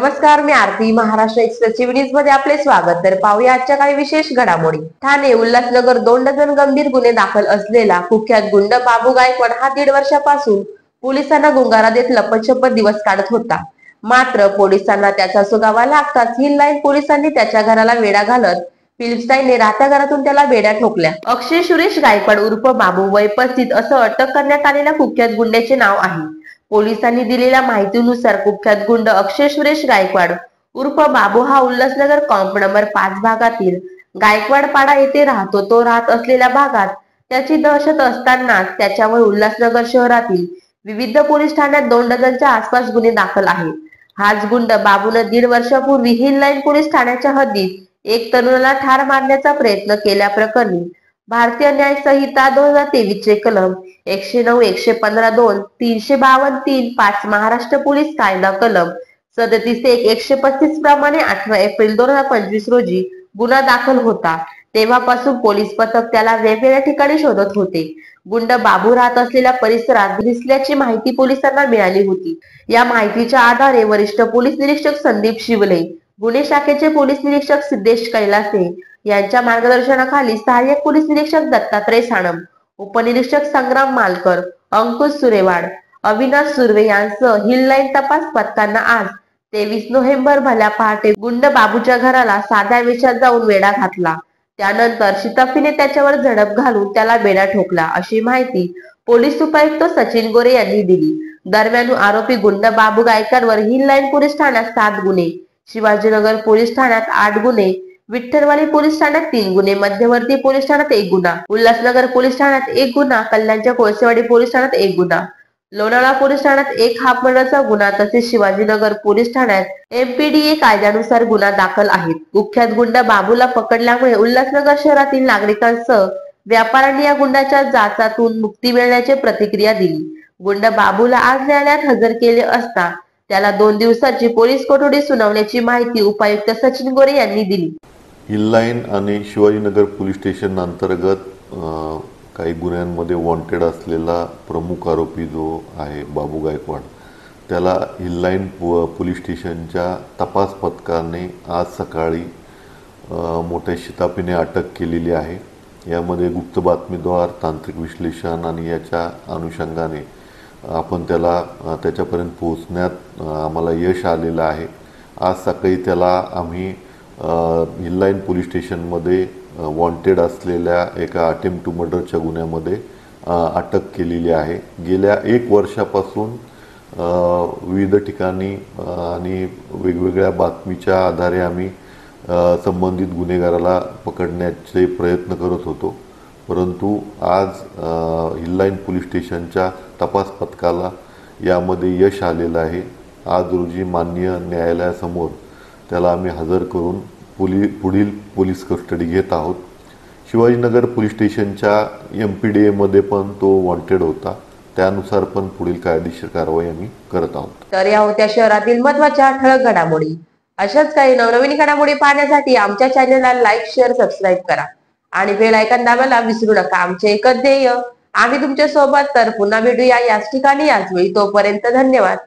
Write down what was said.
नमस्कार, मी आरती. Maharashtra express news मध्ये आपले स्वागत. तर पाहूया आजच्या काही विशेष घडामोडी. ठाणे उल्हासनगर 2 डझन गंभीर गुन्हे दाखल असलेला कुख्यात गुंड बाबू गायकवाड हा 1.5 वर्षापासून पोलिसांना गुंगारा देत लपतछपत दिवस काढत होता. मात्र पोलिसांना त्याचा सुगावा लागताच हिल लाईन पोलिसांनी त्याच्या घराला वेढा घालत फिलिप्स्टाईनने राहत्या घरातून त्याला बेड्या ठोकल्या. अक्षय सुरेश गायकवाड उर्फ बाबू वय 35 असं अटक करण्यात आलेल्या कुख्यात गुंड्याचे नाव आहे. पोलिसांनी दिलेल्या माहितीनुसार कुख्यात गुंड अक्षय सुरेश गायकवाड उर्फ बाबू हा उल्हासनगर कॉम्प नंबर 5 भागातील गायकवाड पाडा येथे राहतो. तो राहत असलेल्या भागात त्याची दहशत असतानाच त्याच्यावर उल्हासनगर शहरातील विविध पोलीस ठाण्यात 2 डझनच्या आसपास गुन्हे दाखल आहेत. हाच गुंड बाबूने 1.5 वर्षापूर्वी हिल लाईन पोलीस ठाण्याच्या हद्दीत एक तरुणाला ठार मारण्याचा प्रयत्न केल्याप्रकरणी भारतीय न्याय संहिता 2023 चे कलम 109, 115, 2, 352, 3, 5, महाराष्ट्र पोलीस कायदा कलम 37, 135 प्रमाणे 18 एप्रिल 2025 रोजी गुन्हा दाखल होता. तेव्हापासून पोलीस पथक त्याला वेगवेगळ्या ठिकाणी शोधत होते. गुंड बाबू राहत असलेल्या परिसरात दिसल्याची माहिती पोलिसांना मिळाली होती. या माहितीच्या आधारे वरिष्ठ पोलीस निरीक्षक संदीप शिवले, गुन्हे शाखेचे पोलीस निरीक्षक सिद्धेश कैलासे यांच्या मार्गदर्शनाखाली सहाय्यक पोलीस निरीक्षक दत्तात्रय साणम, उपनिरीक्षक संग्राम मालकर, अंकुश सुरेवाड, अविनाश सुर्वे यांसह हिल लाईन तपास पथकांना आज 23 नोव्हेंबर भल्या पहाटे गुंड बाबूच्या घराला साध्या वेशात जाऊन वेढा घातला. त्यानंतर शिताफीने त्याच्यावर झडप घालून त्याला बेड्या ठोकला, अशी माहिती पोलीस उपायुक्त सचिन गोरे यांनी दिली. दरम्यान आरोपी गुंड बाबू गायकवाडवर हिल लाईन पोलीस ठाण्यात 7 गुन्हे, शिवाजीनगर पोलीस ठाण्यात 8 गुन्हे, विठ्ठलवाडी पोलीस ठाण्यात 3 गुन्हे, मध्यवर्ती पोलीस ठाण्यात 1 गुन्हा, उल्हासनगर पोलीस ठाण्यात 1 गुन्हा, कल्याणच्या कोळसेवाडी पोलीस ठाण्यात 1 गुन्हा, लोणावळा पोलीस ठाण्यात 1 हाफ मर्डरचा गुन्हा तसेच शिवाजीनगर पोलीस ठाण्यात MPDA कायद्यानुसार गुन्हा दाखल आहेत. कुख्यात गुंड बाबूला पकडल्यामुळे उल्हासनगर शहरातील नागरिकांसह व्यापाऱ्यांनी या गुंडाच्या जाचातून मुक्ती मिळण्याची प्रतिक्रिया दिली. गुंड बाबूला आज न्यायालयात हजर केले असता त्याला 2 दिवसाची पोलीस कोठडी सुनावण्याची माहिती उपायुक्त सचिन गोरे यांनी दिली. हिल लाईन आणि शिवाजीनगर पोलीस स्टेशन अंतर्गत काही गुन्ह्यांमध्ये वॉन्टेड असलेला प्रमुख आरोपी जो आहे बाबू गायकवाड, त्याला हिल लाईन पोलीस स्टेशनच्या तपास पथकाने आज सकाळी मोठ्या शिताफीने अटक केलेली आहे. यामध्ये गुप्त बातमीद्वार, तांत्रिक विश्लेषण आणि याच्या अनुषंगाने आपण त्याला त्याच्यापर्यंत पोहोचण्यात आम्हाला यश आलेलं आहे. आज सकाळी त्याला आम्ही हिल लाईन पोलीस स्टेशनमध्ये वॉन्टेड असलेल्या एका अटेम्प्ट टू मर्डरच्या गुन्ह्यामध्ये अटक केलेली आहे. गेल्या 1 वर्षापासून विविध ठिकाणी आणि वेगवेगळ्या बातमीच्या आधारे आम्ही संबंधित गुन्हेगाराला पकडण्याचे प्रयत्न करत होतो. परंतु आज हिल लाईन पोलीस स्टेशनच्या तपास पथकाला यामध्ये यश आलेलं आहे. आज रोजी माननीय न्यायालयासमोर त्याला आम्ही हजर करून पुढील पोलीस कस्टडी घेत आहोत. शिवाजीनगर पोलीस स्टेशनच्या MPDA मध्ये पण तो वॉन्टेड होता. त्यानुसार पण पुढील कायदेशीर कारवाई आम्ही करत आहोत. तर या होत्या शहरातील महत्त्वाच्या ठळक घडामोडी. अशाच काही नवनवीन घडामोडी पाहण्यासाठी आमच्या चॅनलला लाईक, शेअर, सबस्क्राईब करा आणि बेल आयकॉन दाबायला विसरू नका. आमचे एकच ध्येय, आम्ही तुमच्या सोबत. तर पुन्हा भेटूया याच ठिकाणी याच वेळी. तोपर्यंत धन्यवाद.